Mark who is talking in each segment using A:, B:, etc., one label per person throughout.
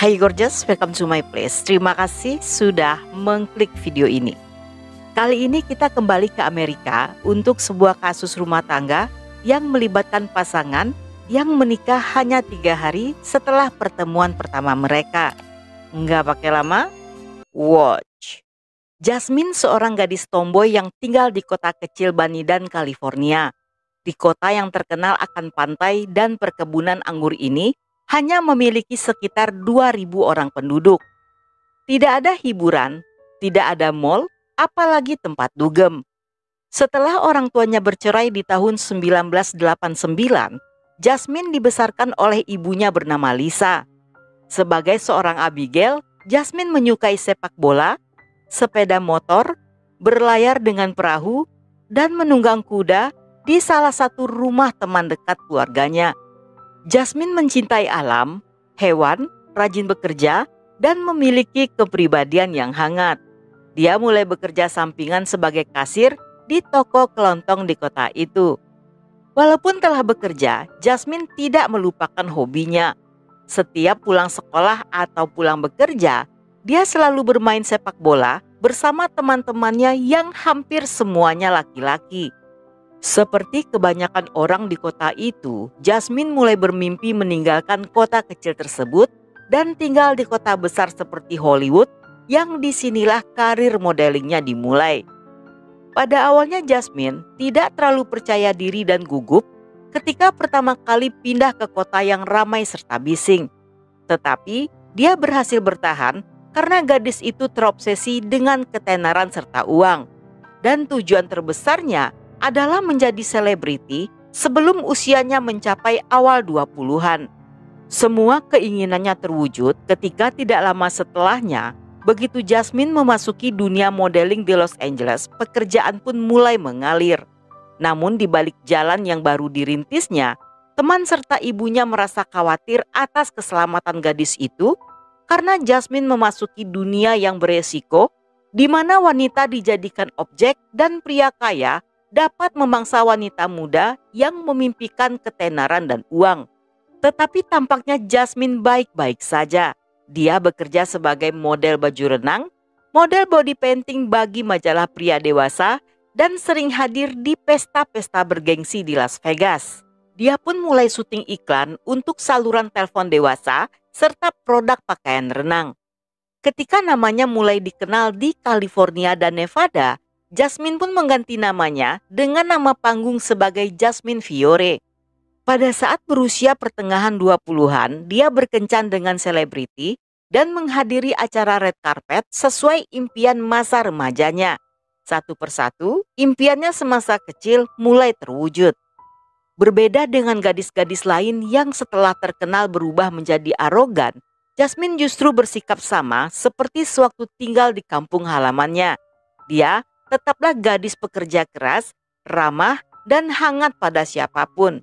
A: Hai gorgeous, welcome to my place. Terima kasih sudah mengklik video ini. Kali ini kita kembali ke Amerika untuk sebuah kasus rumah tangga yang melibatkan pasangan yang menikah hanya 3 hari setelah pertemuan pertama mereka. Nggak pakai lama? Watch. Jasmine seorang gadis tomboy yang tinggal di kota kecil Banidan, California. Di kota yang terkenal akan pantai dan perkebunan anggur ini, hanya memiliki sekitar 2.000 orang penduduk. Tidak ada hiburan, tidak ada mall, apalagi tempat dugem. Setelah orang tuanya bercerai di tahun 1989, Jasmine dibesarkan oleh ibunya bernama Lisa. Sebagai seorang Abigail, Jasmine menyukai sepak bola, sepeda motor, berlayar dengan perahu, dan menunggang kuda di salah satu rumah teman dekat keluarganya. Jasmine mencintai alam, hewan, rajin bekerja, dan memiliki kepribadian yang hangat. Dia mulai bekerja sampingan sebagai kasir di toko kelontong di kota itu. Walaupun telah bekerja, Jasmine tidak melupakan hobinya. Setiap pulang sekolah atau pulang bekerja, dia selalu bermain sepak bola bersama teman-temannya yang hampir semuanya laki-laki. Seperti kebanyakan orang di kota itu, Jasmine mulai bermimpi meninggalkan kota kecil tersebut dan tinggal di kota besar seperti Hollywood, yang disinilah karir modelingnya dimulai. Pada awalnya Jasmine tidak terlalu percaya diri dan gugup ketika pertama kali pindah ke kota yang ramai serta bising. Tetapi dia berhasil bertahan karena gadis itu terobsesi dengan ketenaran serta uang. Dan tujuan terbesarnya adalah menjadi selebriti sebelum usianya mencapai awal 20-an. Semua keinginannya terwujud ketika tidak lama setelahnya, begitu Jasmine memasuki dunia modeling di Los Angeles, pekerjaan pun mulai mengalir. Namun di balik jalan yang baru dirintisnya, teman serta ibunya merasa khawatir atas keselamatan gadis itu karena Jasmine memasuki dunia yang beresiko, di mana wanita dijadikan objek dan pria kaya dapat memangsa wanita muda yang memimpikan ketenaran dan uang. Tetapi tampaknya Jasmine baik-baik saja. Dia bekerja sebagai model baju renang, model body painting bagi majalah pria dewasa, dan sering hadir di pesta-pesta bergengsi di Las Vegas. Dia pun mulai syuting iklan untuk saluran telepon dewasa serta produk pakaian renang. Ketika namanya mulai dikenal di California dan Nevada, Jasmine pun mengganti namanya dengan nama panggung sebagai Jasmine Fiore. Pada saat berusia pertengahan 20-an, dia berkencan dengan selebriti dan menghadiri acara red carpet sesuai impian masa remajanya. Satu persatu, impiannya semasa kecil mulai terwujud. Berbeda dengan gadis-gadis lain yang setelah terkenal berubah menjadi arogan, Jasmine justru bersikap sama seperti sewaktu tinggal di kampung halamannya. Dia tetaplah gadis pekerja keras, ramah, dan hangat pada siapapun.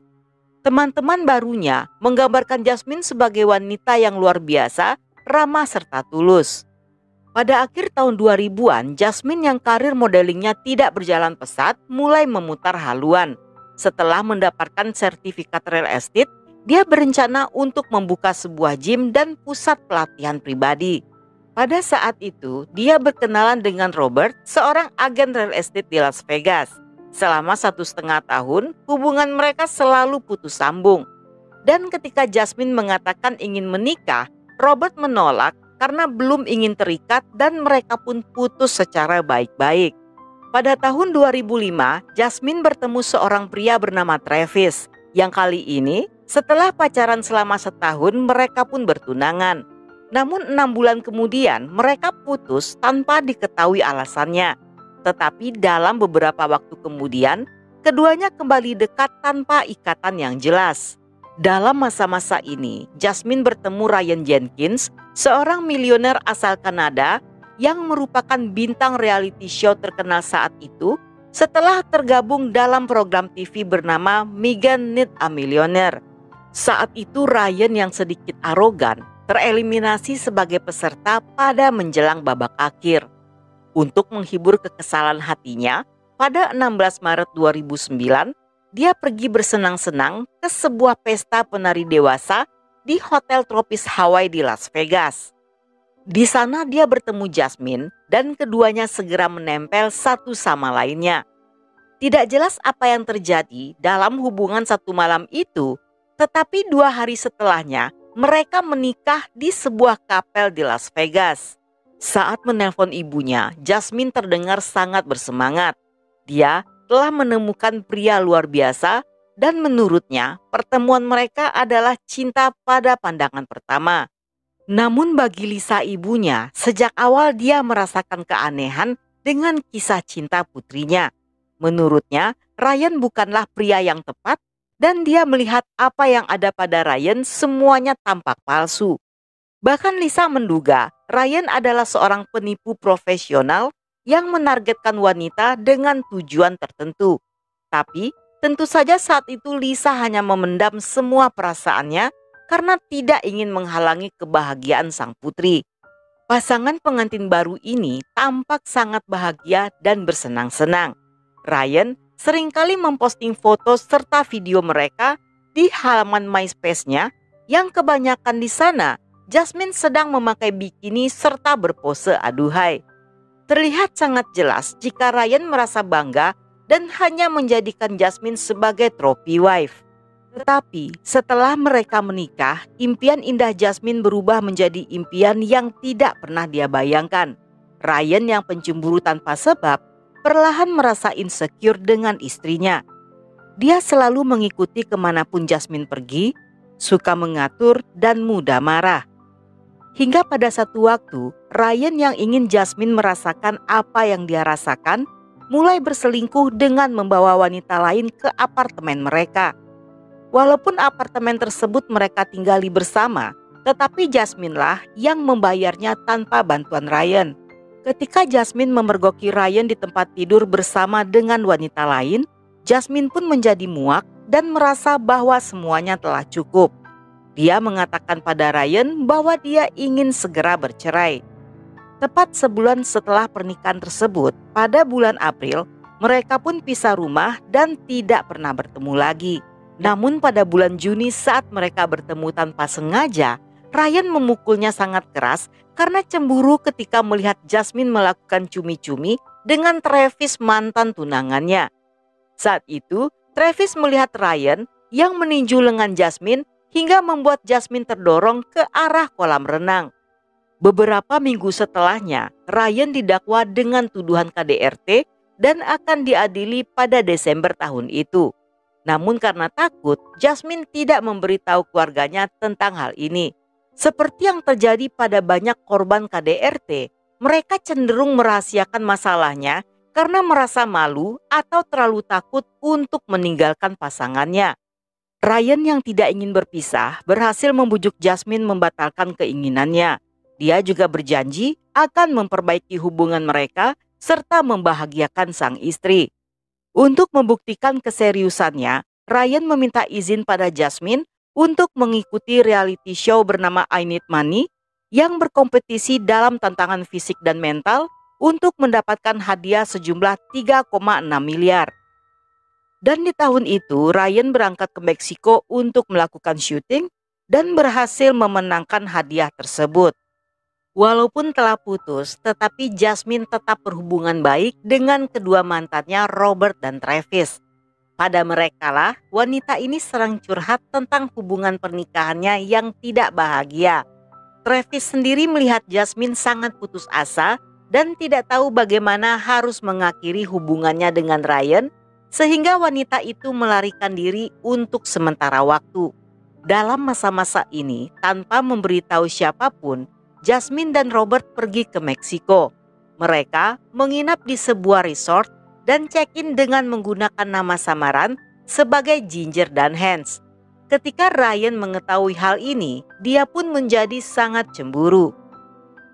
A: Teman-teman barunya menggambarkan Jasmine sebagai wanita yang luar biasa, ramah serta tulus. Pada akhir tahun 2000-an, Jasmine yang karir modelingnya tidak berjalan pesat mulai memutar haluan. Setelah mendapatkan sertifikat real estate, dia berencana untuk membuka sebuah gym dan pusat pelatihan pribadi. Pada saat itu, dia berkenalan dengan Robert, seorang agen real estate di Las Vegas. Selama 1,5 tahun, hubungan mereka selalu putus sambung. Dan ketika Jasmine mengatakan ingin menikah, Robert menolak karena belum ingin terikat dan mereka pun putus secara baik-baik. Pada tahun 2005, Jasmine bertemu seorang pria bernama Travis, yang kali ini setelah pacaran selama setahun mereka pun bertunangan. Namun 6 bulan kemudian mereka putus tanpa diketahui alasannya. Tetapi dalam beberapa waktu kemudian, keduanya kembali dekat tanpa ikatan yang jelas. Dalam masa-masa ini, Jasmine bertemu Ryan Jenkins, seorang milioner asal Kanada yang merupakan bintang reality show terkenal saat itu setelah tergabung dalam program TV bernama Megan Need a Millionaire. Saat itu Ryan yang sedikit arogan tereliminasi sebagai peserta pada menjelang babak akhir. Untuk menghibur kekesalan hatinya, pada 16 Maret 2009, dia pergi bersenang-senang ke sebuah pesta penari dewasa di hotel tropis Hawaii di Las Vegas. Di sana dia bertemu Jasmine dan keduanya segera menempel satu sama lainnya. Tidak jelas apa yang terjadi dalam hubungan satu malam itu, tetapi 2 hari setelahnya mereka menikah di sebuah kapel di Las Vegas. Saat menelpon ibunya, Jasmine terdengar sangat bersemangat. Dia telah menemukan pria luar biasa dan menurutnya pertemuan mereka adalah cinta pada pandangan pertama. Namun bagi Lisa ibunya, sejak awal dia merasakan keanehan dengan kisah cinta putrinya. Menurutnya, Ryan bukanlah pria yang tepat dan dia melihat apa yang ada pada Ryan semuanya tampak palsu. Bahkan Lisa menduga Ryan adalah seorang penipu profesional yang menargetkan wanita dengan tujuan tertentu. Tapi tentu saja saat itu Lisa hanya memendam semua perasaannya karena tidak ingin menghalangi kebahagiaan sang putri. Pasangan pengantin baru ini tampak sangat bahagia dan bersenang-senang. Ryan seringkali memposting foto serta video mereka di halaman MySpace-nya yang kebanyakan di sana Jasmine sedang memakai bikini serta berpose aduhai. Terlihat sangat jelas jika Ryan merasa bangga dan hanya menjadikan Jasmine sebagai trophy wife. Tetapi setelah mereka menikah, impian indah Jasmine berubah menjadi impian yang tidak pernah dia bayangkan. Ryan yang pencemburu tanpa sebab perlahan merasa insecure dengan istrinya. Dia selalu mengikuti kemanapun Jasmine pergi, suka mengatur dan mudah marah. Hingga pada satu waktu, Ryan yang ingin Jasmine merasakan apa yang dia rasakan, mulai berselingkuh dengan membawa wanita lain ke apartemen mereka. Walaupun apartemen tersebut mereka tinggali bersama, tetapi Jasmine lah yang membayarnya tanpa bantuan Ryan. Ketika Jasmine memergoki Ryan di tempat tidur bersama dengan wanita lain, Jasmine pun menjadi muak dan merasa bahwa semuanya telah cukup. Dia mengatakan pada Ryan bahwa dia ingin segera bercerai. Tepat sebulan setelah pernikahan tersebut, pada bulan April, mereka pun pisah rumah dan tidak pernah bertemu lagi. Namun pada bulan Juni saat mereka bertemu tanpa sengaja, Ryan memukulnya sangat keras karena cemburu ketika melihat Jasmine melakukan cumi-cumi dengan Travis mantan tunangannya. Saat itu, Travis melihat Ryan yang meninju lengan Jasmine hingga membuat Jasmine terdorong ke arah kolam renang. Beberapa minggu setelahnya, Ryan didakwa dengan tuduhan KDRT dan akan diadili pada Desember tahun itu. Namun karena takut, Jasmine tidak memberitahu keluarganya tentang hal ini. Seperti yang terjadi pada banyak korban KDRT, mereka cenderung merahasiakan masalahnya karena merasa malu atau terlalu takut untuk meninggalkan pasangannya. Ryan yang tidak ingin berpisah berhasil membujuk Jasmine membatalkan keinginannya. Dia juga berjanji akan memperbaiki hubungan mereka serta membahagiakan sang istri. Untuk membuktikan keseriusannya, Ryan meminta izin pada Jasmine untuk mengikuti reality show bernama I Need Money yang berkompetisi dalam tantangan fisik dan mental untuk mendapatkan hadiah sejumlah 3,6 miliar. Dan di tahun itu Ryan berangkat ke Meksiko untuk melakukan syuting dan berhasil memenangkan hadiah tersebut. Walaupun telah putus, tetapi Jasmine tetap berhubungan baik dengan kedua mantannya Robert dan Travis. Pada merekalah wanita ini sering curhat tentang hubungan pernikahannya yang tidak bahagia. Travis sendiri melihat Jasmine sangat putus asa dan tidak tahu bagaimana harus mengakhiri hubungannya dengan Ryan, sehingga wanita itu melarikan diri untuk sementara waktu. Dalam masa-masa ini, tanpa memberitahu siapapun, Jasmine dan Robert pergi ke Meksiko. Mereka menginap di sebuah resort dan check-in dengan menggunakan nama samaran sebagai Ginger dan Hans. Ketika Ryan mengetahui hal ini, dia pun menjadi sangat cemburu.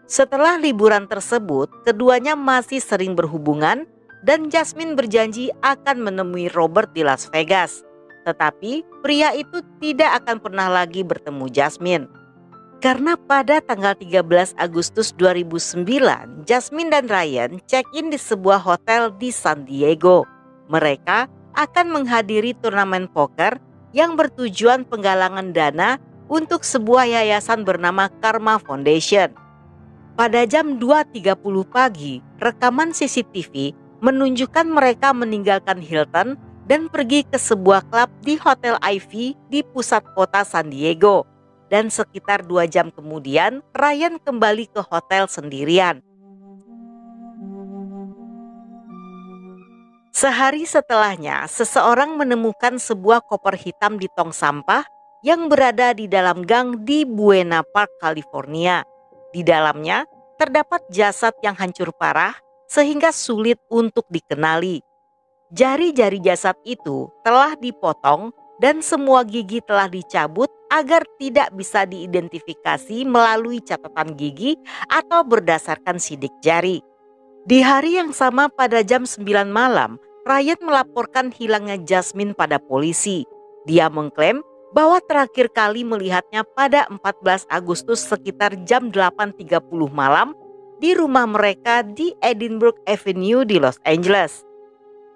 A: Setelah liburan tersebut, keduanya masih sering berhubungan dan Jasmine berjanji akan menemui Robert di Las Vegas. Tetapi pria itu tidak akan pernah lagi bertemu Jasmine. Karena pada tanggal 13 Agustus 2009, Jasmine dan Ryan check-in di sebuah hotel di San Diego. Mereka akan menghadiri turnamen poker yang bertujuan penggalangan dana untuk sebuah yayasan bernama Karma Foundation. Pada jam 2.30 pagi, rekaman CCTV menunjukkan mereka meninggalkan Hilton dan pergi ke sebuah klub di Hotel Ivy di pusat kota San Diego. Dan sekitar 2 jam kemudian, Ryan kembali ke hotel sendirian. Sehari setelahnya, seseorang menemukan sebuah koper hitam di tong sampah yang berada di dalam gang di Buena Park, California. Di dalamnya terdapat jasad yang hancur parah sehingga sulit untuk dikenali. Jari-jari jasad itu telah dipotong dan semua gigi telah dicabut agar tidak bisa diidentifikasi melalui catatan gigi atau berdasarkan sidik jari. Di hari yang sama pada jam 9 malam, Ryan melaporkan hilangnya Jasmine pada polisi. Dia mengklaim bahwa terakhir kali melihatnya pada 14 Agustus sekitar jam 8.30 malam di rumah mereka di Edinburgh Avenue di Los Angeles.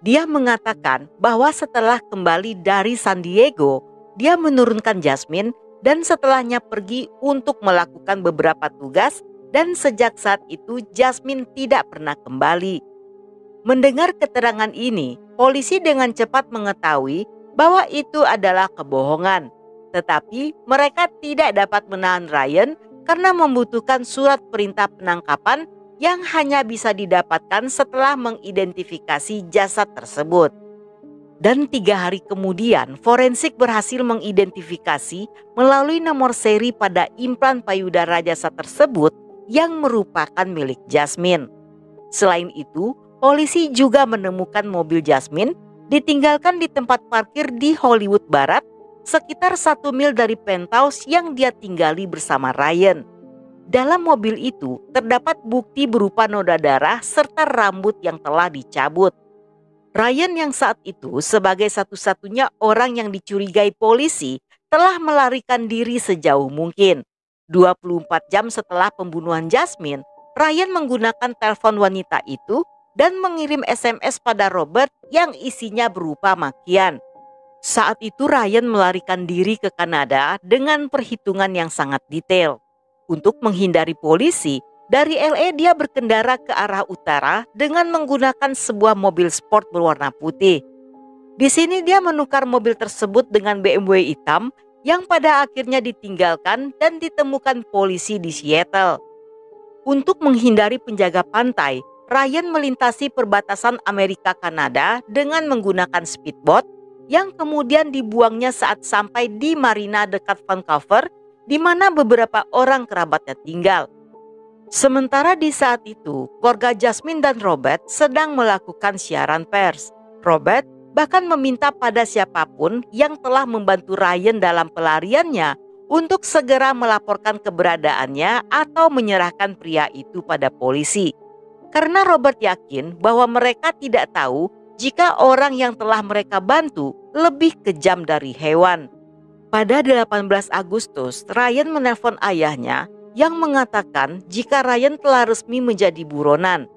A: Dia mengatakan bahwa setelah kembali dari San Diego, dia menurunkan Jasmine dan setelahnya pergi untuk melakukan beberapa tugas. Dan sejak saat itu Jasmine tidak pernah kembali. Mendengar keterangan ini, polisi dengan cepat mengetahui bahwa itu adalah kebohongan. Tetapi mereka tidak dapat menahan Ryan karena membutuhkan surat perintah penangkapan yang hanya bisa didapatkan setelah mengidentifikasi jasad tersebut. Dan 3 hari kemudian, forensik berhasil mengidentifikasi melalui nomor seri pada implan payudara jasad tersebut yang merupakan milik Jasmine. Selain itu, polisi juga menemukan mobil Jasmine ditinggalkan di tempat parkir di Hollywood Barat sekitar 1 mil dari penthouse yang dia tinggali bersama Ryan. Dalam mobil itu terdapat bukti berupa noda darah serta rambut yang telah dicabut. Ryan yang saat itu sebagai satu-satunya orang yang dicurigai polisi telah melarikan diri sejauh mungkin. 24 jam setelah pembunuhan Jasmine, Ryan menggunakan telepon wanita itu dan mengirim SMS pada Robert yang isinya berupa makian. Saat itu Ryan melarikan diri ke Kanada dengan perhitungan yang sangat detail. Untuk menghindari polisi, dari LA dia berkendara ke arah utara dengan menggunakan sebuah mobil sport berwarna putih. Di sini dia menukar mobil tersebut dengan BMW hitam yang pada akhirnya ditinggalkan dan ditemukan polisi di Seattle. Untuk menghindari penjaga pantai, Ryan melintasi perbatasan Amerika-Kanada dengan menggunakan speedboat yang kemudian dibuangnya saat sampai di marina dekat Vancouver, di mana beberapa orang kerabatnya tinggal. Sementara di saat itu, keluarga Jasmine dan Robert sedang melakukan siaran pers. Robert bahkan meminta pada siapapun yang telah membantu Ryan dalam pelariannya untuk segera melaporkan keberadaannya atau menyerahkan pria itu pada polisi. Karena Robert yakin bahwa mereka tidak tahu jika orang yang telah mereka bantu lebih kejam dari hewan. Pada 18 Agustus, Ryan menelpon ayahnya yang mengatakan jika Ryan telah resmi menjadi buronan.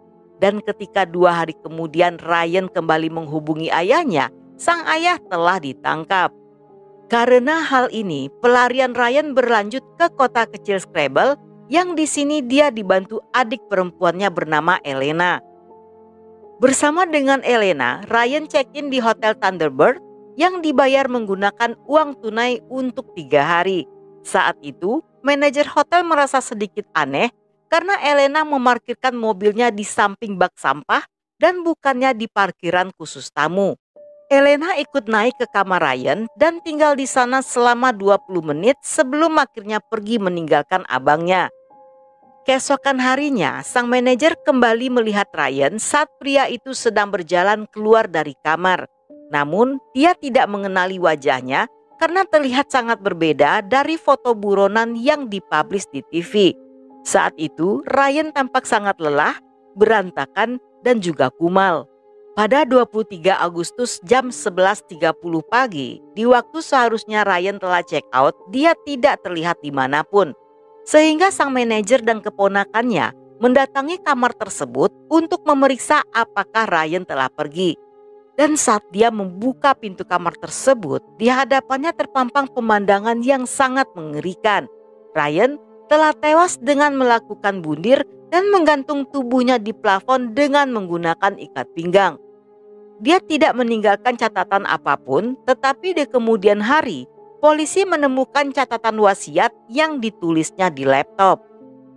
A: Dan ketika 2 hari kemudian Ryan kembali menghubungi ayahnya, sang ayah telah ditangkap. Karena hal ini, pelarian Ryan berlanjut ke kota kecil Scrabble yang di sini dia dibantu adik perempuannya bernama Elena. Bersama dengan Elena, Ryan check-in di Hotel Thunderbird yang dibayar menggunakan uang tunai untuk 3 hari. Saat itu, manajer hotel merasa sedikit aneh karena Elena memarkirkan mobilnya di samping bak sampah dan bukannya di parkiran khusus tamu. Elena ikut naik ke kamar Ryan dan tinggal di sana selama 20 menit sebelum akhirnya pergi meninggalkan abangnya. Keesokan harinya, sang manajer kembali melihat Ryan saat pria itu sedang berjalan keluar dari kamar. Namun, dia tidak mengenali wajahnya karena terlihat sangat berbeda dari foto buronan yang dipublish di TV. Saat itu, Ryan tampak sangat lelah, berantakan, dan juga kumal. Pada 23 Agustus jam 11.30 pagi, di waktu seharusnya Ryan telah check out, dia tidak terlihat dimanapun. Sehingga sang manajer dan keponakannya mendatangi kamar tersebut untuk memeriksa apakah Ryan telah pergi. Dan saat dia membuka pintu kamar tersebut, di hadapannya terpampang pemandangan yang sangat mengerikan. Ryan telah tewas dengan melakukan bundir dan menggantung tubuhnya di plafon dengan menggunakan ikat pinggang. Dia tidak meninggalkan catatan apapun, tetapi di kemudian hari, polisi menemukan catatan wasiat yang ditulisnya di laptop.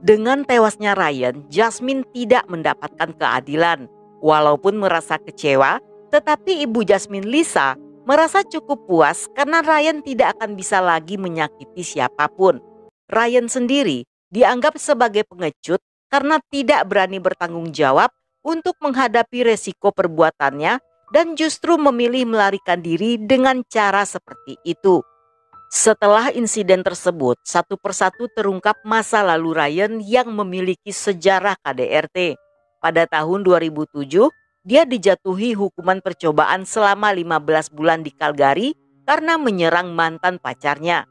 A: Dengan tewasnya Ryan, Jasmine tidak mendapatkan keadilan. Walaupun merasa kecewa, tetapi ibu Jasmine, Lisa, merasa cukup puas karena Ryan tidak akan bisa lagi menyakiti siapapun. Ryan sendiri dianggap sebagai pengecut karena tidak berani bertanggung jawab untuk menghadapi resiko perbuatannya dan justru memilih melarikan diri dengan cara seperti itu. Setelah insiden tersebut, satu persatu terungkap masa lalu Ryan yang memiliki sejarah KDRT. Pada tahun 2007, dia dijatuhi hukuman percobaan selama 15 bulan di Calgary karena menyerang mantan pacarnya.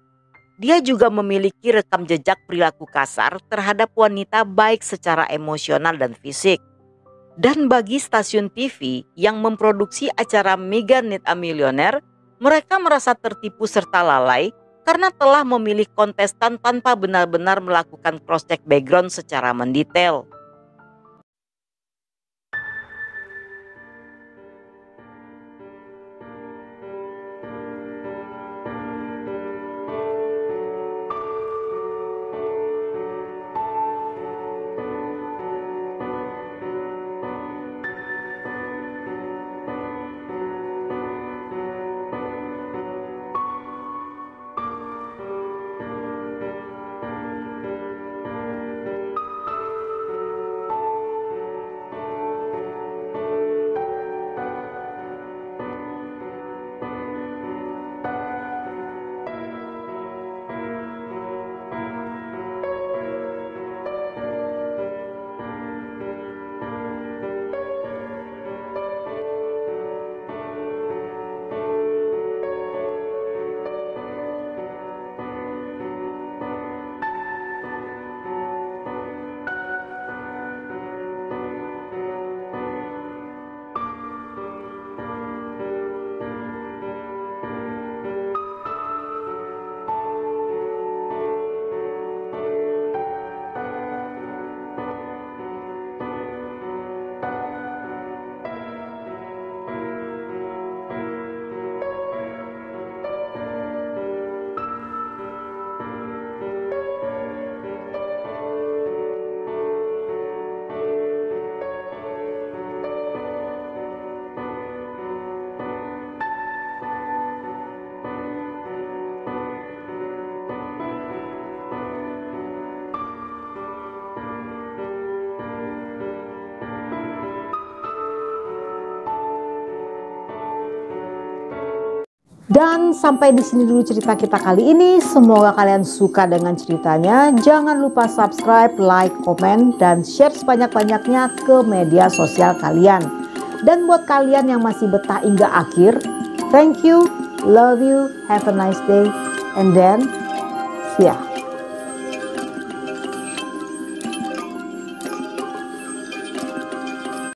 A: Dia juga memiliki rekam jejak perilaku kasar terhadap wanita baik secara emosional dan fisik. Dan bagi stasiun TV yang memproduksi acara Mega Need a Millionaire, mereka merasa tertipu serta lalai karena telah memilih kontestan tanpa benar-benar melakukan cross-check background secara mendetail.
B: Dan sampai di sini dulu cerita kita kali ini. Semoga kalian suka dengan ceritanya. Jangan lupa subscribe, like, komen, dan share sebanyak-banyaknya ke media sosial kalian. Dan buat kalian yang masih betah hingga akhir, thank you, love you, have a nice day, and then see ya.